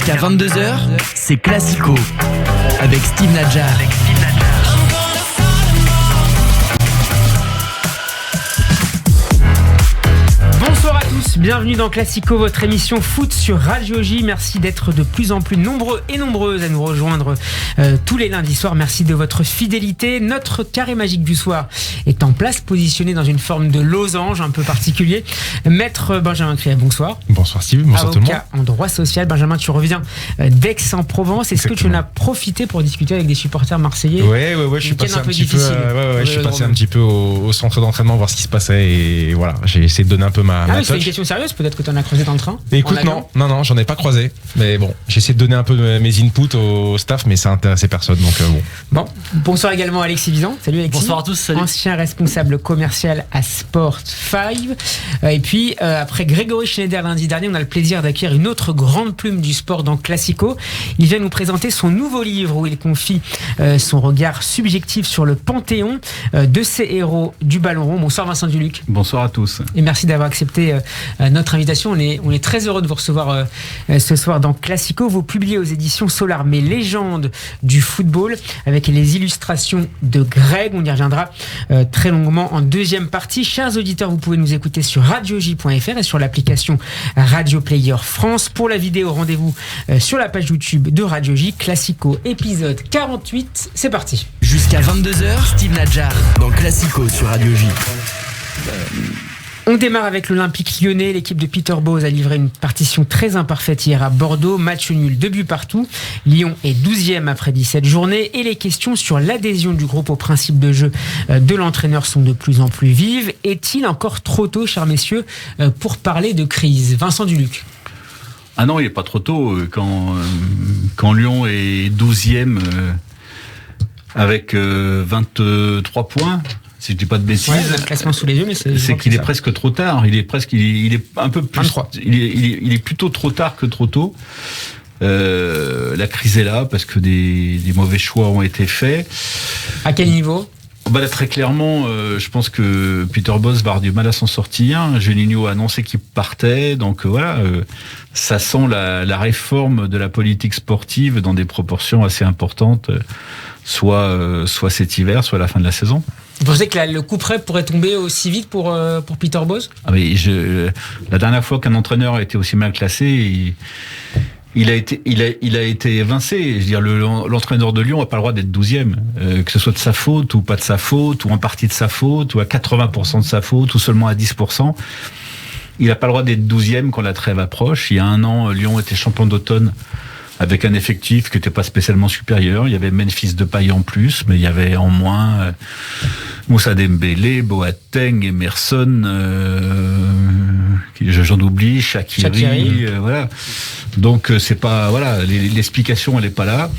Jusqu'à 22h, c'est Classico avec Steve Nadjar. Bonsoir à tous, bienvenue dans Classico, votre émission foot sur Radio J. Merci d'être de plus en plus nombreux et nombreuses à nous rejoindre tous les lundis soirs. Merci de votre fidélité. Notre carré magique du soir est en place, positionné dans une forme de losange un peu particulier. Maître Benjamin Criel, bonsoir. Bonsoir Steve, bonsoir tout le monde. Avocat en droit social. Benjamin, tu reviens d'Aix-en-Provence. Est-ce que tu en as profité pour discuter avec des supporters marseillais? Ouais, je suis passé un petit peu. Je suis passé un petit peu au centre d'entraînement voir ce qui se passait et voilà, j'ai essayé de donner un peu ma touch. C'est une question sérieuse, peut-être que tu en as creusé dans le train. Mais écoute, non, j'en ai pas croisé. Mais bon, j'ai essayé de donner un peu mes inputs au staff, mais ça intéressait personne, donc bon. Bonsoir également Alexis Visan. Salut Alexis. Bonsoir à tous, salut. Ancien responsable commercial à Sport 5. Et puis, après Grégory Schneider lundi dernier, on a le plaisir d'accueillir une autre grande plume du sport dans Classico. Il vient nous présenter son nouveau livre où il confie son regard subjectif sur le panthéon de ces héros du ballon rond. Bonsoir Vincent Duluc. Bonsoir à tous. Et merci d'avoir accepté notre invitation. On est très heureux de vous recevoir ce soir dans Classico. Vous publiez aux éditions Solar mes légendes du football avec les illustrations de Greg. On y reviendra très longuement en deuxième partie. Chers auditeurs, vous pouvez nous écouter sur radioj.fr et sur l'application Radio Player France. Pour la vidéo, rendez-vous sur la page YouTube de Radio J. Classico épisode 48. C'est parti. Jusqu'à 22h, Steve Nadjar dans Classico sur Radio J. On démarre avec l'Olympique lyonnais. L'équipe de Peter Bosz a livré une partition très imparfaite hier à Bordeaux. Match nul, 2 buts partout. Lyon est 12e après 17 journées. Et les questions sur l'adhésion du groupe au principe de jeu de l'entraîneur sont de plus en plus vives. Est-il encore trop tôt, chers messieurs, pour parler de crise? Vincent Duluc. Ah non, il n'est pas trop tôt. Quand Lyon est 12e avec 23 points... Si je dis pas de bêtises, le classement sous les yeux, mais c'est qu'il est presque trop tard. Il est un peu plus. 23. Il est plutôt trop tard que trop tôt. La crise est là parce que des mauvais choix ont été faits. À quel niveau? Là, très clairement, je pense que Peter Bosz va avoir du mal à s'en sortir. Juninho a annoncé qu'il partait, donc voilà, ça sent la réforme de la politique sportive dans des proportions assez importantes, soit cet hiver, soit à la fin de la saison. Vous pensez que le coup près pourrait tomber aussi vite pour Peter Bosz? La dernière fois qu'un entraîneur a été aussi mal classé, il a été évincé. Je veux dire, l'entraîneur de Lyon n'a pas le droit d'être 12e, que ce soit de sa faute ou pas de sa faute, ou en partie de sa faute, ou à 80% de sa faute, ou seulement à 10%. Il n'a pas le droit d'être 12e quand la trêve approche. Il y a un an, Lyon était champion d'automne avec un effectif qui n'était pas spécialement supérieur. Il y avait Memphis Depay en plus, mais il y avait en moins Moussa Dembélé, Boateng, Emerson, j'en oublie, Shaqiri. Voilà. Donc c'est pas, voilà, l'explication elle est pas là.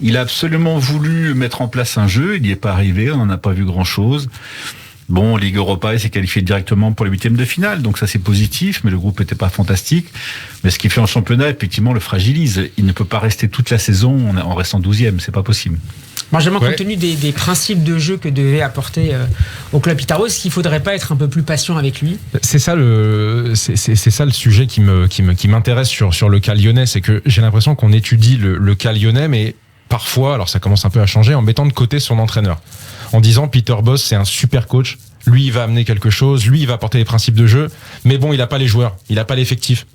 Il a absolument voulu mettre en place un jeu, il n'y est pas arrivé, on n'en a pas vu grand chose. Bon, Ligue Europa, il s'est qualifié directement pour les 8e de finale, donc ça c'est positif, mais le groupe n'était pas fantastique. Mais ce qu'il fait en championnat, effectivement, le fragilise. Il ne peut pas rester toute la saison en restant 12e, c'est pas possible. Benjamin, compte tenu des principes de jeu que devait apporter au club Peter Bosz, est-ce qu'il ne faudrait pas être un peu plus patient avec lui? C'est ça le sujet qui m'intéresse sur le cas lyonnais, c'est que j'ai l'impression qu'on étudie le cas lyonnais, mais parfois, alors ça commence un peu à changer, en mettant de côté son entraîneur. En disant Peter Bosz c'est un super coach, lui il va amener quelque chose, lui il va apporter les principes de jeu, mais bon il n'a pas les joueurs, il n'a pas l'effectif.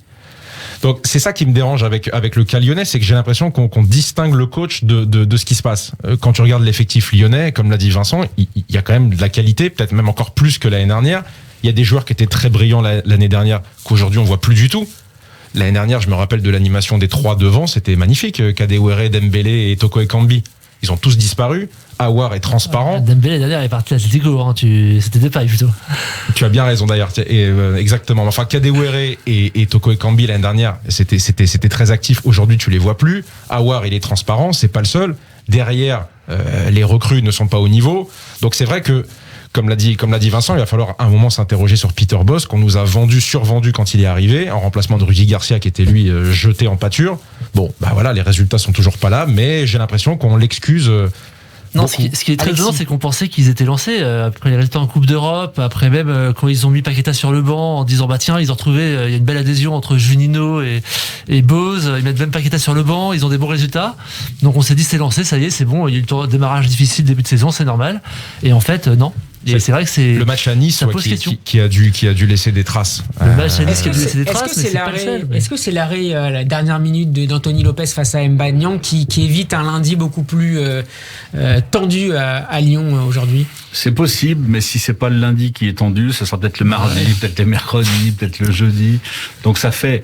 Donc c'est ça qui me dérange avec le cas lyonnais, c'est que j'ai l'impression qu'on distingue le coach de ce qui se passe. Quand tu regardes l'effectif lyonnais, comme l'a dit Vincent, il y a quand même de la qualité, peut-être même encore plus que l'année dernière. Il y a des joueurs qui étaient très brillants l'année dernière, qu'aujourd'hui on voit plus du tout. L'année dernière, je me rappelle de l'animation des 3 devant, c'était magnifique. Kadewere, Dembélé et Toko Ekambi. Ils ont tous disparu. Aouar est transparent. Dembélé d'ailleurs est parti à Atletico, c'était Depay plutôt. Tu as bien raison d'ailleurs, exactement. Enfin, Kadewere et Toko Ekambi l'année dernière, c'était très actif. Aujourd'hui, tu les vois plus. Aouar, il est transparent, c'est pas le seul. Derrière, les recrues ne sont pas au niveau. Donc c'est vrai que, comme l'a dit Vincent, il va falloir un moment s'interroger sur Peter Bosz, qu'on nous a survendu quand il est arrivé, en remplacement de Rudy Garcia qui était lui jeté en pâture. Bon, voilà, les résultats sont toujours pas là, mais j'ai l'impression qu'on l'excuse Non, beaucoup. ce qui est très Alexis. étonnant, c'est qu'on pensait qu'ils étaient lancés après les résultats en Coupe d'Europe, après même quand ils ont mis Paqueta sur le banc en disant bah tiens, ils ont retrouvé, il y a une belle adhésion entre Juninho et Boz, ils mettent même Paqueta sur le banc, ils ont des bons résultats. Donc on s'est dit c'est lancé, ça y est, c'est bon, il y a eu un démarrage difficile début de saison, c'est normal. Et en fait non. Et c'est vrai que c'est le match à Nice ça pose question. qui a dû laisser des traces. Le match à Nice Est-ce qui a que dû laisser des c'est- traces, mais c'est pas le seul. est-ce que c'est l'arrêt à la dernière minute d'Anthony Lopez face à Mba Niang qui évite un lundi beaucoup plus tendu à Lyon aujourd'hui? C'est possible, mais si c'est pas le lundi qui est tendu, ça sera peut-être le mardi, peut-être le mercredi, peut-être le jeudi. Donc ça fait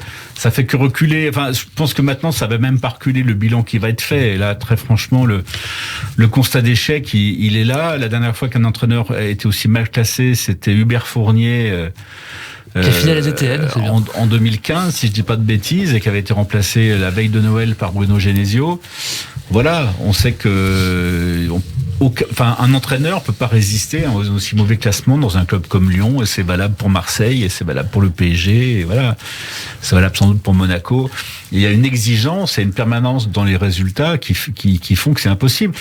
que reculer. Enfin, je pense que maintenant, ça va même pas reculer le bilan qui va être fait. Et là, très franchement, le constat d'échec, il est là. La dernière fois qu'un entraîneur a été aussi mal classé, c'était Hubert Fournier. Qui a fini à la DTN, c'est bien. En 2015, si je dis pas de bêtises, et qui avait été remplacé la veille de Noël par Bruno Genesio. Voilà, on sait que un entraîneur peut pas résister à un aussi mauvais classement dans un club comme Lyon, et c'est valable pour Marseille, et c'est valable pour le PSG, et voilà, c'est valable sans doute pour Monaco. Et il y a une exigence et une permanence dans les résultats qui font que c'est impossible.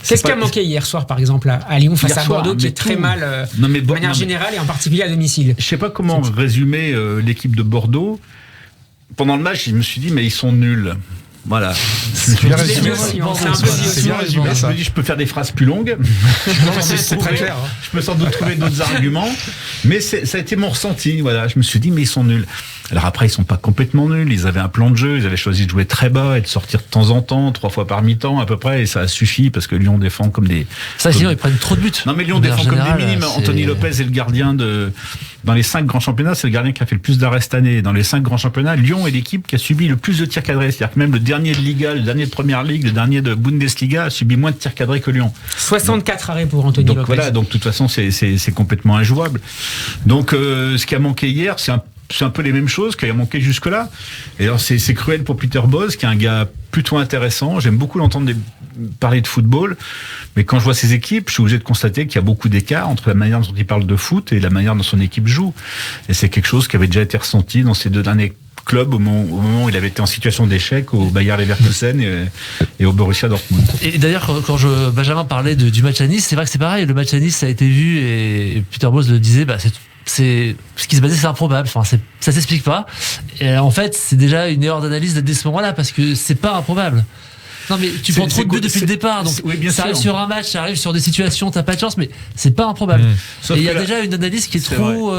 Qu'est-ce qui a manqué hier soir, par exemple, à Lyon face Hier à soir, Bordeaux, qui mais est très tout. mal Non, mais de manière générale et en particulier à domicile? Je sais pas comment résumer l'équipe de Bordeaux. Pendant le match, je me suis dit, mais ils sont nuls. Voilà. C'est bien C'est résumé. aussi, hein, c'est un peu C'est bien résumé, Je ça. me dis, je peux faire des phrases plus longues. C'est très clair. hein. Je peux sans doute trouver d'autres arguments. Mais ça a été mon ressenti. Voilà. Je me suis dit, mais ils sont nuls. Alors après, ils sont pas complètement nuls. Ils avaient un plan de jeu. Ils avaient choisi de jouer très bas et de sortir de temps en temps, 3 fois par mi-temps à peu près. Et ça a suffi parce que Lyon défend comme des... Ça, sinon ils prennent trop de buts. Non, mais Lyon De défend manière comme des générale, minimes. c'est- Anthony Lopez est le gardien dans les 5 grands championnats, c'est le gardien qui a fait le plus d'arrêts cette année. Dans les 5 grands championnats, Lyon est l'équipe qui a subi le plus de tirs cadrés. C'est-à-dire que même le dernier de Liga, le dernier de Première Ligue, le dernier de Bundesliga a subi moins de tirs cadrés que Lyon. 64 arrêts pour Anthony Donc Lopez. voilà, donc de toute façon, c'est complètement injouable. Donc ce qui a manqué hier, c'est un peu les mêmes choses qui a manqué jusque-là. Et alors c'est cruel pour Peter Bosz, qui est un gars plutôt intéressant. J'aime beaucoup l'entendre parler de football, mais quand je vois ses équipes, je suis obligé de constater qu'il y a beaucoup d'écart entre la manière dont il parle de foot et la manière dont son équipe joue. Et c'est quelque chose qui avait déjà été ressenti dans ces 2 derniers clubs au moment où il avait été en situation d'échec au Bayer Leverkusen et au Borussia Dortmund. Et d'ailleurs, quand Benjamin parlait du match à Nice, c'est vrai que c'est pareil. Le match à Nice, ça a été vu et Peter Bosz le disait, bah, c'est ce qui se basait, c'est improbable. Enfin, ça s'explique pas. Et en fait, c'est déjà une erreur d'analyse dès ce moment-là parce que c'est pas improbable. Non, mais tu prends trop de buts depuis le départ. Donc, oui, bien ça arrive sûr. sur un match, ça arrive sur des situations, t'as pas de chance, mais c'est pas improbable. Sauf Et il y a que là- déjà une analyse qui est C'est trop.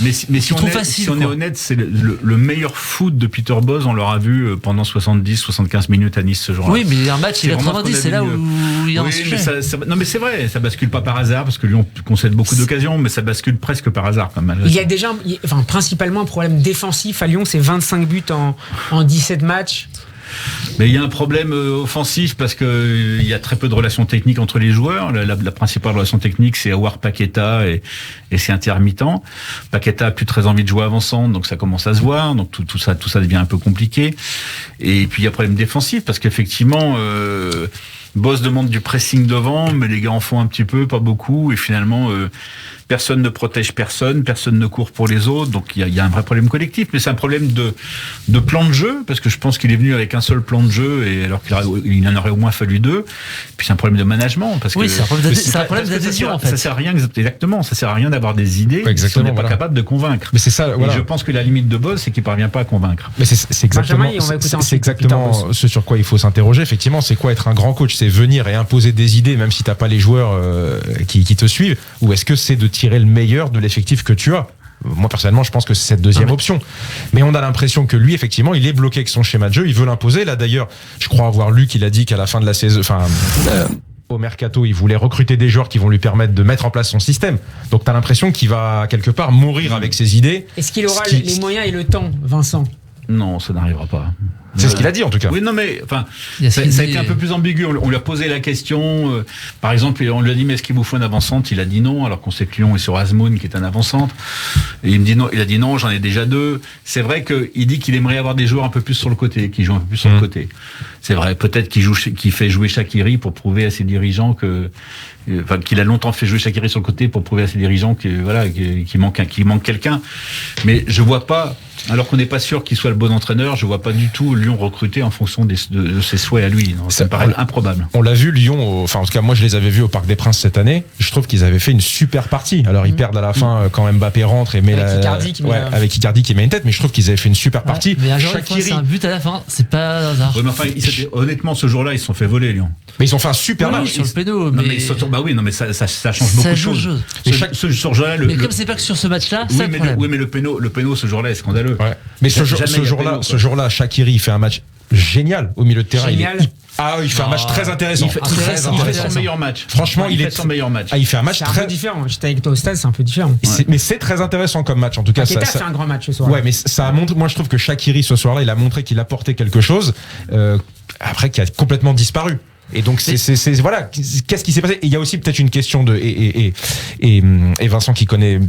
Mais si on trop est, facile, si on est quoi. honnête, c'est le meilleur foot de Peter Bosz. On l'aura vu pendant 70-75 minutes à Nice ce jour-là. Oui, mais un match, C'est il est vraiment 90, ce qu'on a c'est là vu, où il y a un Oui, sujet. mais non, mais c'est vrai, ça bascule pas par hasard parce que Lyon concède beaucoup d'occasions, mais ça bascule presque par hasard quand même. Il y a déjà, principalement un problème défensif à Lyon, c'est 25 buts en 17 matchs. Mais il y a un problème offensif parce que il y a très peu de relations techniques entre les joueurs. La principale relation technique, c'est Aouar Paqueta et c'est intermittent. Paqueta a plus très envie de jouer avançant, donc ça commence à se voir. Donc tout ça devient un peu compliqué. Et puis il y a un problème défensif parce qu'effectivement, Bosz demande du pressing devant, mais les gars en font un petit peu, pas beaucoup, et finalement personne ne protège personne ne court pour les autres, donc il y a un vrai problème collectif, mais c'est un problème de plan de jeu, parce que je pense qu'il est venu avec un seul plan de jeu, et alors qu'il en aurait au moins fallu 2, puis c'est un problème de management, parce Oui, que c'est un problème d'adhésion, en fait. Ça sert à rien, exactement, ça sert à rien d'avoir des idées Ouais, si on n'est pas voilà. capable de convaincre. Mais c'est ça, voilà. Et je pense que la limite de Bosz, c'est qu'il parvient pas à convaincre. Mais c'est exactement, Benjamin, et on va écouter c'est ensuite Peter exactement Bosz. ce sur quoi il faut s'interroger. Effectivement, c'est quoi être un grand coach? C'est venir et imposer des idées, même si t'as pas les joueurs qui te suivent, ou est-ce que c'est de tirer le meilleur de l'effectif que tu as? Moi personnellement, je pense que c'est cette deuxième option. Mais on a l'impression que lui, effectivement, il est bloqué avec son schéma de jeu. Il veut l'imposer. Là, d'ailleurs, je crois avoir lu qu'il a dit qu'à la fin de la saison, au mercato, il voulait recruter des joueurs qui vont lui permettre de mettre en place son système. Donc, t'as l'impression qu'il va quelque part mourir avec ses idées. Est-ce qu'il aura Ce qui- les moyens et le temps, Vincent? Non, ça n'arrivera pas. C'est ce qu'il a dit en tout cas. Oui, non, mais enfin, Il y a ce ça qu'il a dit, été un peu plus ambigu. On lui a posé la question. Par exemple, on lui a dit mais est-ce qu'il vous faut une avant-centre? Il a dit non, alors qu'on sait que Lyon est sur Azmoun qui est un avant-centre. Et il me dit non. Il a dit non, j'en ai déjà 2. C'est vrai qu'il dit qu'il aimerait avoir des joueurs un peu plus sur le côté, qui jouent un peu plus sur le côté. C'est vrai, peut-être qu'il fait jouer Shaqiri pour prouver à ses dirigeants enfin qu'il a longtemps fait jouer Shaqiri sur le côté pour prouver à ses dirigeants qu'il manque quelqu'un. Mais je vois pas, alors qu'on n'est pas sûr qu'il soit le bon entraîneur, je vois pas du tout Lyon recruter en fonction de ses souhaits à lui. Non, ça me paraît improbable. On l'a vu Lyon, enfin en tout cas moi je les avais vus au Parc des Princes cette année. Je trouve qu'ils avaient fait une super partie. Alors ils perdent à la fin quand Mbappé rentre et met avec Icardi qui met une tête, mais je trouve qu'ils avaient fait une super partie. Mais Shaqiri, c'est un but à la fin, c'est pas hasard. Ouais, mais enfin, honnêtement, ce jour-là, ils se sont fait voler, Lyon. Mais ils ont fait un super match sur le péno. Mais ça change beaucoup de choses. Ce jour-là, mais comme c'est pas que sur ce match-là, c'est le problème. Oui, mais le péno, ce jour-là est scandaleux. Ouais. Mais ce jour-là, Shaqiri il fait un match génial au milieu de terrain. Il fait un match très intéressant. Il fait son meilleur match. Franchement, il fait son meilleur match. Il fait un match très différent. J'étais avec toi au stade, c'est un peu différent. Mais c'est très intéressant comme match. En tout cas, Paqueta fait un grand match ce soir. Ouais, mais ça a montré. Moi, je trouve que Shaqiri ce soir-là, il a montré qu'il apportait quelque chose. Après, qui a complètement disparu. Et donc voilà, qu'est-ce qui s'est passé? Et il y a aussi peut-être une question de et Vincent qui connaît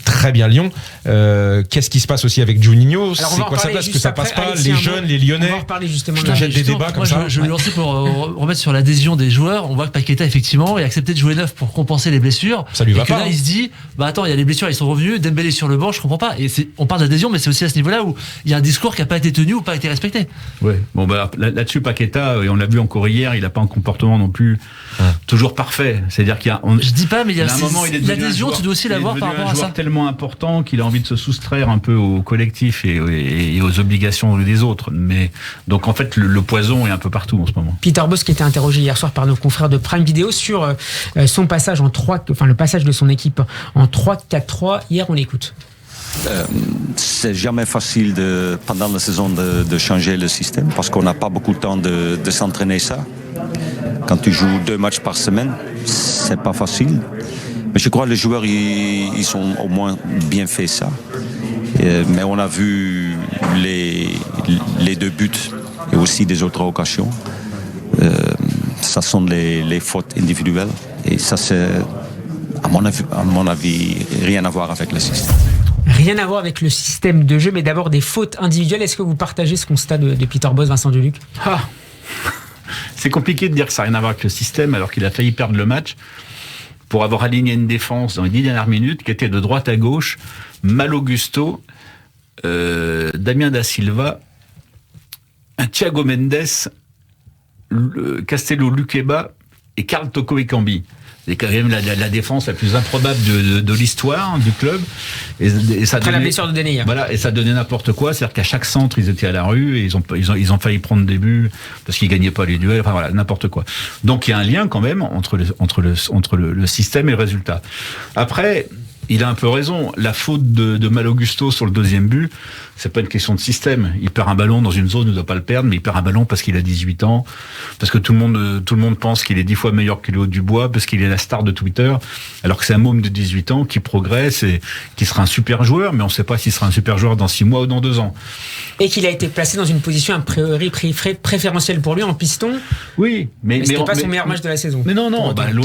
très bien Lyon. Qu'est-ce qui se passe aussi avec Juninho? C'est quoi sa place? Que ça passe pas? Les jeunes, les Lyonnais. On va en reparler justement. Je te jette des débats comme ça. Je vais lancer pour remettre sur l'adhésion des joueurs. On voit que Paqueta effectivement a accepté de jouer neuf pour compenser les blessures. Ça lui va pas. Là, il se dit, bah attends, il y a les blessures, ils sont revenus. Dembélé sur le banc, je comprends pas. Et on parle d'adhésion, mais c'est aussi à ce niveau-là où il y a un discours qui a pas été tenu ou pas été respecté. Ouais. Bon bah là-dessus, Paqueta, et on l'a vu encore hier, il a pas un comportement non plus toujours parfait. C'est-à-dire qu'il y a. Je dis pas, mais il y a un moment, l'adhésion, tu dois aussi l'avoir par rapport à ça. Il est un joueur tellement important qu'il a envie de se soustraire un peu au collectif et aux obligations des autres. Mais donc en fait, le poison est un peu partout en ce moment. Peter Bosz qui était interrogé hier soir par nos confrères de Prime Video sur son passage le passage de son équipe en 3-4-3. Hier, on l'écoute. C'est jamais facile pendant la saison de changer le système parce qu'on n'a pas beaucoup de temps de s'entraîner ça. Quand tu joues 2 matchs par semaine, c'est pas facile. Mais je crois que les joueurs, ils ont au moins bien fait ça. Mais on a vu les 2 buts et aussi des autres occasions. Ça sont les fautes individuelles. Et ça, c'est, à mon avis, rien à voir avec le système. Rien à voir avec le système de jeu, mais d'abord des fautes individuelles. Est-ce que vous partagez ce constat de Peter Bosz, Vincent Duluc? C'est compliqué de dire que ça n'a rien à voir avec le système alors qu'il a failli perdre le match pour avoir aligné une défense dans les 10 dernières minutes qui était de droite à gauche, Malo Gusto, Damien Da Silva, un Thiago Mendes, Castello Luqueba et Karl Toko Ekambi. C'est quand même la défense la plus improbable de l'histoire du club. Et ça après la blessure de Denayer. Voilà, et ça donnait n'importe quoi. C'est-à-dire qu'à chaque centre, ils étaient à la rue et ils ont failli prendre des buts parce qu'ils gagnaient pas les duels. Enfin voilà, n'importe quoi. Donc il y a un lien quand même entre le système et le résultat. Après, il a un peu raison. La faute de Malo Gusto sur le 2e but, c'est pas une question de système. Il perd un ballon dans une zone où il ne doit pas le perdre, mais il perd un ballon parce qu'il a 18 ans, parce que tout le monde pense qu'il est 10 fois meilleur que Léo Dubois, parce qu'il est la star de Twitter, alors que c'est un môme de 18 ans qui progresse et qui sera un super joueur, mais on ne sait pas s'il sera un super joueur dans 6 mois ou dans 2 ans. Et qu'il a été placé dans une position a priori préférentielle pour lui en piston. Oui, mais c'était pas son meilleur match de la saison. Mais non,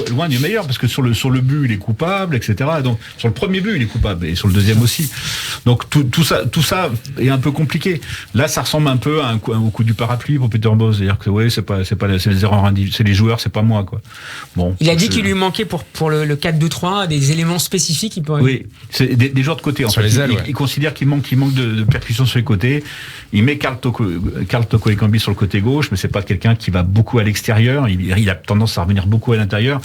loin du meilleur, parce que sur le but, il est coupable, etc. Donc sur le premier but, il est coupable, et sur le 2e aussi. Donc tout ça est un peu compliqué. Là, ça ressemble un peu au coup du parapluie pour Peter Bosz, c'est-à-dire que c'est les erreurs individuelles, c'est les joueurs, c'est pas moi, quoi. Bon. Il a dit qu'il lui manquait pour le 4-2-3 des éléments spécifiques. Oui, c'est des joueurs de côté. En fait, il considère qu'il manque de percussion sur les côtés. Il met Karl Toko Ekambi sur le côté gauche, mais c'est pas quelqu'un qui va beaucoup à l'extérieur. Il a tendance à revenir beaucoup à l'intérieur.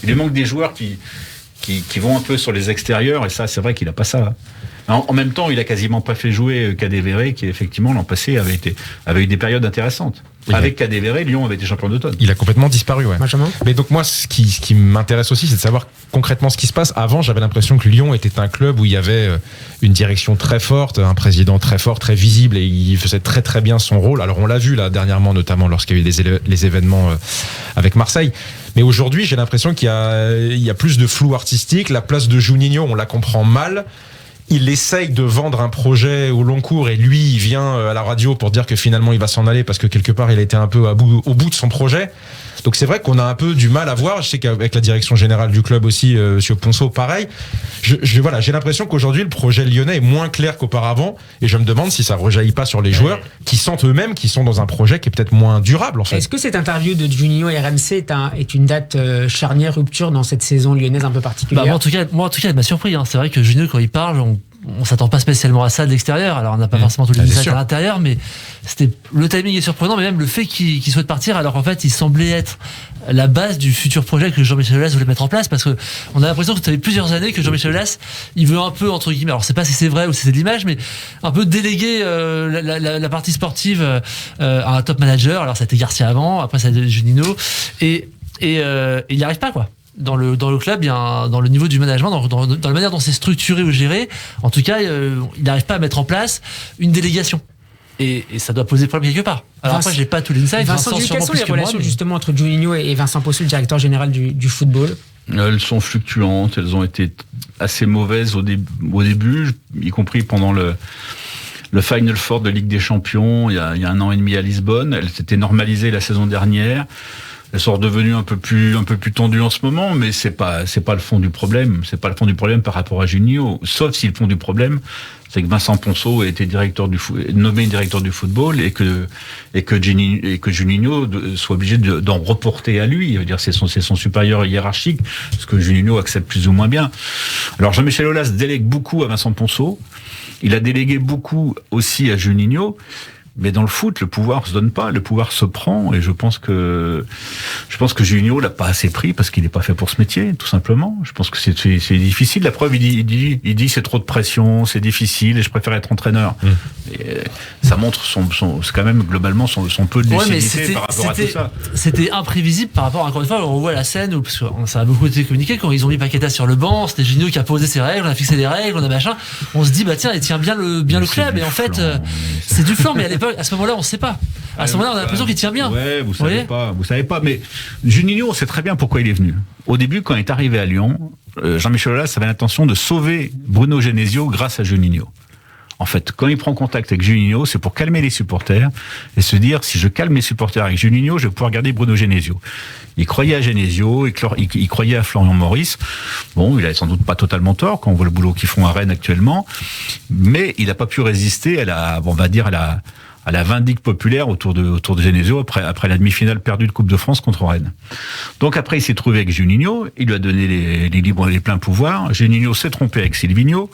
Il lui manque des joueurs qui vont un peu sur les extérieurs, et ça, c'est vrai qu'il a pas ça. En même temps, il a quasiment pas fait jouer Kadewere, qui effectivement l'an passé avait eu des périodes intéressantes. Avec Kadewere, Lyon avait été champion d'automne. Il a complètement disparu, ouais. Benjamin. Mais donc moi, ce qui m'intéresse aussi, c'est de savoir concrètement ce qui se passe. Avant, j'avais l'impression que Lyon était un club où il y avait une direction très forte, un président très fort, très visible, et il faisait très très bien son rôle. Alors on l'a vu là dernièrement, notamment lorsqu'il y a eu les événements avec Marseille. Mais aujourd'hui, j'ai l'impression qu'il y a plus de flou artistique. La place de Juninho, on la comprend mal. Il essaye de vendre un projet au long cours et lui, il vient à la radio pour dire que finalement il va s'en aller parce que quelque part il était un peu au bout de son projet. Donc c'est vrai qu'on a un peu du mal à voir. Je sais qu'avec la direction générale du club aussi, monsieur Ponceau, pareil. Voilà, j'ai l'impression qu'aujourd'hui le projet lyonnais est moins clair qu'auparavant, et je me demande si ça rejaillit pas sur les joueurs qui sentent eux-mêmes qu'ils sont dans un projet qui est peut-être moins durable en fait. Est-ce que cette interview de Juninho et RMC est une date charnière, rupture dans cette saison lyonnaise un peu particulière? Moi en tout cas, il m'a surpris. C'est vrai que Juninho, quand il parle, on s'attend pas spécialement à ça de l'extérieur. Alors on n'a pas forcément tous les détails à l'intérieur, mais le timing est surprenant, mais même le fait qu'il souhaite partir, alors qu'en fait il semblait être la base du futur projet que Jean-Michel Aulas voulait mettre en place, parce que on a l'impression que ça fait plusieurs années que Jean-Michel Aulas, il veut un peu, entre guillemets, alors je sais pas si c'est vrai ou si c'est de l'image, mais un peu déléguer la partie sportive à un top manager. Alors ça a été Garcia avant, après ça a été Juninho, et il n'y arrive pas, quoi. Dans le club, dans le niveau du management, dans la manière dont c'est structuré ou géré, en tout cas, il n'arrive pas à mettre en place une délégation. Et ça doit poser problème quelque part. Alors après, j'ai pas tous les insights. Vincent, quelles sont les relations justement entre Juninho et Vincent Ponceau, le directeur général du football? Elles sont fluctuantes, elles ont été assez mauvaises au début, y compris pendant le Final Four de Ligue des Champions, il y a 1 an et demi à Lisbonne. Elles s'étaient normalisées la saison dernière. Elles sont redevenues un peu plus tendues en ce moment, mais c'est pas le fond du problème. C'est pas le fond du problème par rapport à Juninho. Sauf si le fond du problème, c'est que Vincent Ponceau a été nommé directeur du football et que Juninho soit obligé d'en reporter à lui. Il veut dire, c'est son supérieur hiérarchique, ce que Juninho accepte plus ou moins bien. Alors Jean-Michel Aulas délègue beaucoup à Vincent Ponceau. Il a délégué beaucoup aussi à Juninho. Mais dans le foot, le pouvoir se donne pas, le pouvoir se prend, et je pense que Juninho l'a pas assez pris parce qu'il n'est pas fait pour ce métier, tout simplement. Je pense que c'est difficile. La preuve, il dit c'est trop de pression, c'est difficile, et je préfère être entraîneur. Et ça montre c'est quand même globalement son peu de lucidité par rapport à tout ça. C'était imprévisible par rapport, encore une fois, on revoit la scène où, parce que ça a beaucoup été communiqué, quand ils ont mis Paqueta sur le banc, c'était Juninho qui a posé ses règles, on a fixé des règles, on a machin. On se dit, bah tiens, il tient bien le club, et en fait, c'est du flanc, mais à ce moment-là, on ne sait pas. À ce moment-là, on a l'impression qu'il tient bien. Ouais, vous savez pas. Mais Juninho, on sait très bien pourquoi il est venu. Au début, quand il est arrivé à Lyon, Jean-Michel Aulas avait l'intention de sauver Bruno Genesio grâce à Juninho. En fait, quand il prend contact avec Juninho, c'est pour calmer les supporters et se dire, si je calme les supporters avec Juninho, je vais pouvoir garder Bruno Genesio. Il croyait à Genesio, il croyait à Florian Maurice. Bon, il avait sans doute pas totalement tort quand on voit le boulot qu'ils font à Rennes actuellement, mais il n'a pas pu résister à la vindicte populaire autour de Genesio après la demi-finale perdue de Coupe de France contre Rennes. Donc après, il s'est trouvé avec Juninho, il lui a donné les pleins pouvoirs. Juninho s'est trompé avec Silvinho.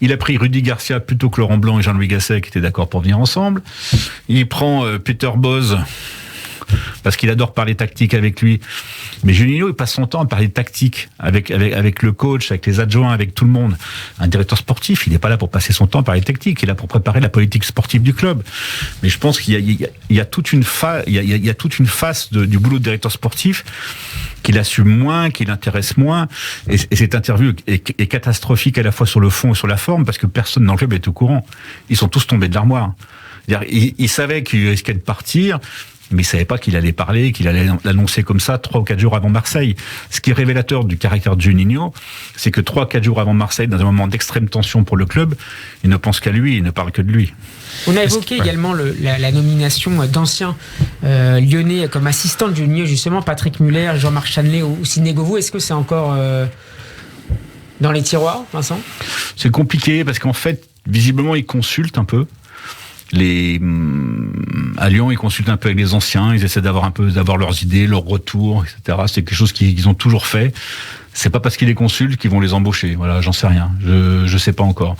Il a pris Rudy Garcia plutôt que Laurent Blanc et Jean-Louis Gasset qui étaient d'accord pour venir ensemble. Il prend Peter Bosz parce qu'il adore parler tactique avec lui. Mais Juninho, il passe son temps à parler de tactique avec le coach, avec les adjoints, avec tout le monde. Un directeur sportif, il n'est pas là pour passer son temps à parler de tactique, il est là pour préparer la politique sportive du club. Mais je pense qu'il y a toute une face du boulot de directeur sportif qu'il assume moins, qu'il intéresse moins. Et cette interview est catastrophique à la fois sur le fond et sur la forme, parce que personne dans le club est au courant. Ils sont tous tombés de l'armoire. Ils savaient qu'il risquait de partir, mais il savait pas qu'il allait parler, qu'il allait l'annoncer comme ça 3 ou 4 jours avant Marseille. Ce qui est révélateur du caractère de Juninho, c'est que 3 ou 4 jours avant Marseille, dans un moment d'extrême tension pour le club, il ne pense qu'à lui, il ne parle que de lui. On a évoqué également la nomination d'anciens lyonnais comme assistant de Juninho, justement, Patrick Muller, Jean-Marc Chanlet ou Sidney Govou. Est-ce que c'est encore dans les tiroirs, Vincent? C'est compliqué parce qu'en fait, visiblement, ils consultent un peu. À Lyon, ils consultent un peu avec les anciens, ils essaient d'avoir leurs idées, leurs retours, etc. C'est quelque chose qu'ils ont toujours fait. C'est pas parce qu'ils les consultent qu'ils vont les embaucher. Voilà, j'en sais rien. Je sais pas encore.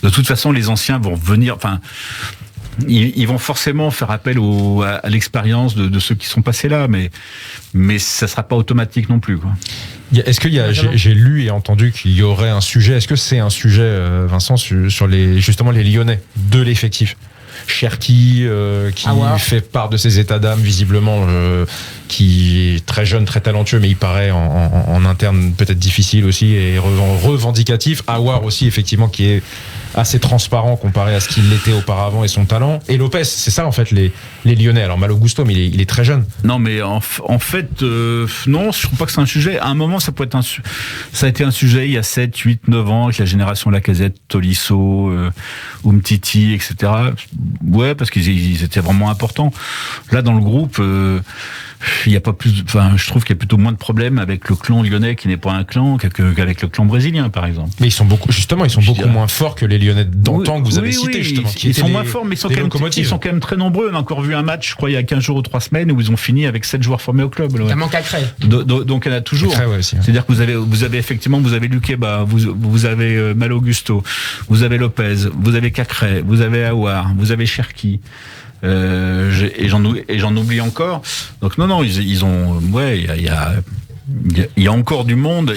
De toute façon, les anciens vont venir, ils vont forcément faire appel à l'expérience de ceux qui sont passés là, mais ça sera pas automatique non plus, quoi. Est-ce qu'il y a, j'ai lu et entendu qu'il y aurait un sujet, est-ce que c'est un sujet, Vincent, sur justement les Lyonnais, de l'effectif? Cherki, qui fait part de ses états d'âme, visiblement, qui est très jeune, très talentueux, mais il paraît en interne peut-être difficile aussi et revendicatif. Aouar aussi, effectivement, qui est assez transparent comparé à ce qu'il l'était auparavant et son talent. Et Lopez, c'est ça en fait les Lyonnais. Alors Malo Gusto, mais il est très jeune. Non, mais en fait, non, je trouve pas que c'est un sujet. À un moment, ça a été un sujet il y a 7, 8, 9 ans avec la génération Lacazette, Tolisso, Umtiti, etc. Ouais, parce qu'ils étaient vraiment importants. Là, dans le groupe, il y a pas plus, enfin, je trouve qu'il y a plutôt moins de problèmes avec le clan lyonnais qui n'est pas un clan qu'avec le clan brésilien, par exemple. Mais ils sont beaucoup moins forts que les Lyonnais d'antan que vous avez cités, justement. Ils sont moins forts, mais ils sont quand même très nombreux. On a encore vu un match, je crois, il y a 15 jours ou 3 semaines, où ils ont fini avec 7 joueurs formés au club. Notamment Cacré. Donc, il y en a toujours. Cacré, ouais, aussi, ouais. C'est-à-dire que vous avez effectivement, vous avez Luqueba, vous avez Malo Gusto, vous avez Lopez, vous avez Cacré, vous avez Aouar, vous avez Cherki. Et j'en oublie encore. Donc non, ils ont, ouais, il y a encore du monde,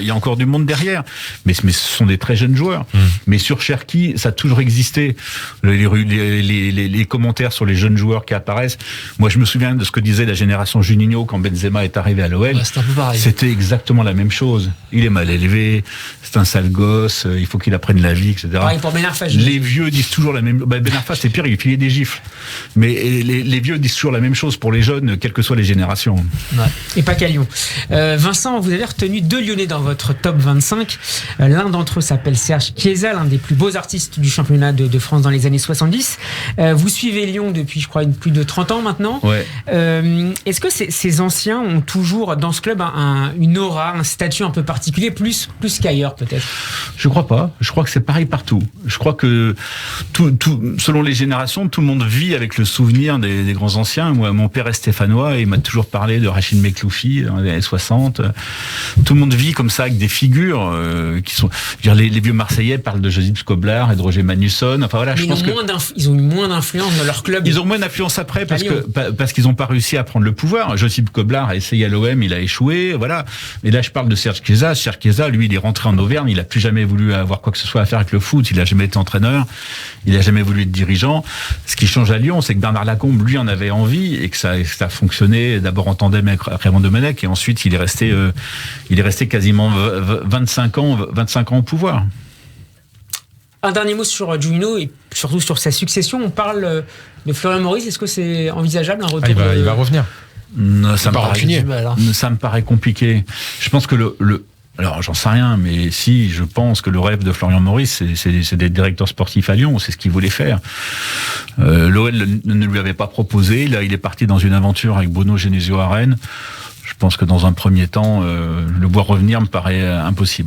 derrière. Mais ce sont des très jeunes joueurs. Mais sur Cherki, ça a toujours existé. Les commentaires sur les jeunes joueurs qui apparaissent. Moi, je me souviens de ce que disait la génération Juninho quand Benzema est arrivé à l'OL. Ouais, c'était un peu pareil. C'était exactement la même chose. Il est mal élevé, c'est un sale gosse, il faut qu'il apprenne la vie, etc. Pareil pour Ben Arfa. Les vieux disent toujours la même. Ben Arfa, c'est pire, il filait des gifles. Mais les vieux disent toujours la même chose pour les jeunes, quelles que soient les générations. Ouais. Et pas qu'à Lyon. Vincent, vous avez retenu 2 Lyonnais dans votre top 25. L'un d'entre eux s'appelle Serge Chiesa, l'un des plus beaux artistes du championnat de France dans les années 70. Vous suivez Lyon depuis, je crois, plus de 30 ans maintenant. Ouais. Est-ce que ces anciens ont toujours dans ce club une aura, un statut un peu particulier, plus qu'ailleurs peut-être? Je crois pas. Je crois que c'est pareil partout. Je crois que selon les générations, tout le monde vit avec le souvenir des grands anciens. Moi, mon père est stéphanois et il m'a toujours parlé de Rachid Mekloufi dans les années 60. Tout le monde vit comme ça avec des figures qui sont. Je veux dire, les vieux Marseillais parlent de Josip Skoblar et de Roger Magnusson. Enfin voilà, je pense que ils ont eu moins d'influence dans leur club. Ils ont moins d'influence après parce qu'ils n'ont pas réussi à prendre le pouvoir. Josip Skoblar a essayé à l'OM, il a échoué. Voilà. Et là, je parle de Serge Chiesa. Serge Chiesa, lui, il est rentré en Auvergne. Il a plus jamais voulu avoir quoi que ce soit à faire avec le foot. Il a jamais été entraîneur. Il a jamais voulu être dirigeant. Ce qui change à Lyon, c'est que Bernard Lacombe, lui, en avait envie et que ça a fonctionné d'abord en tandem avec Raymond Domenech et ensuite il est resté quasiment 25 ans au pouvoir. Un dernier mot sur Juninho et surtout sur sa succession. On parle de Florian Maurice. Est-ce que c'est envisageable un retour? Il va revenir. Non, ça me paraît compliqué. Je pense que alors j'en sais rien, mais si, je pense que le rêve de Florian Maurice, c'est d'être directeur sportif à Lyon, c'est ce qu'il voulait faire. L'OL ne lui avait pas proposé, là il est parti dans une aventure avec Bruno Genesio à Rennes. Je pense que dans un premier temps, le voir revenir me paraît impossible.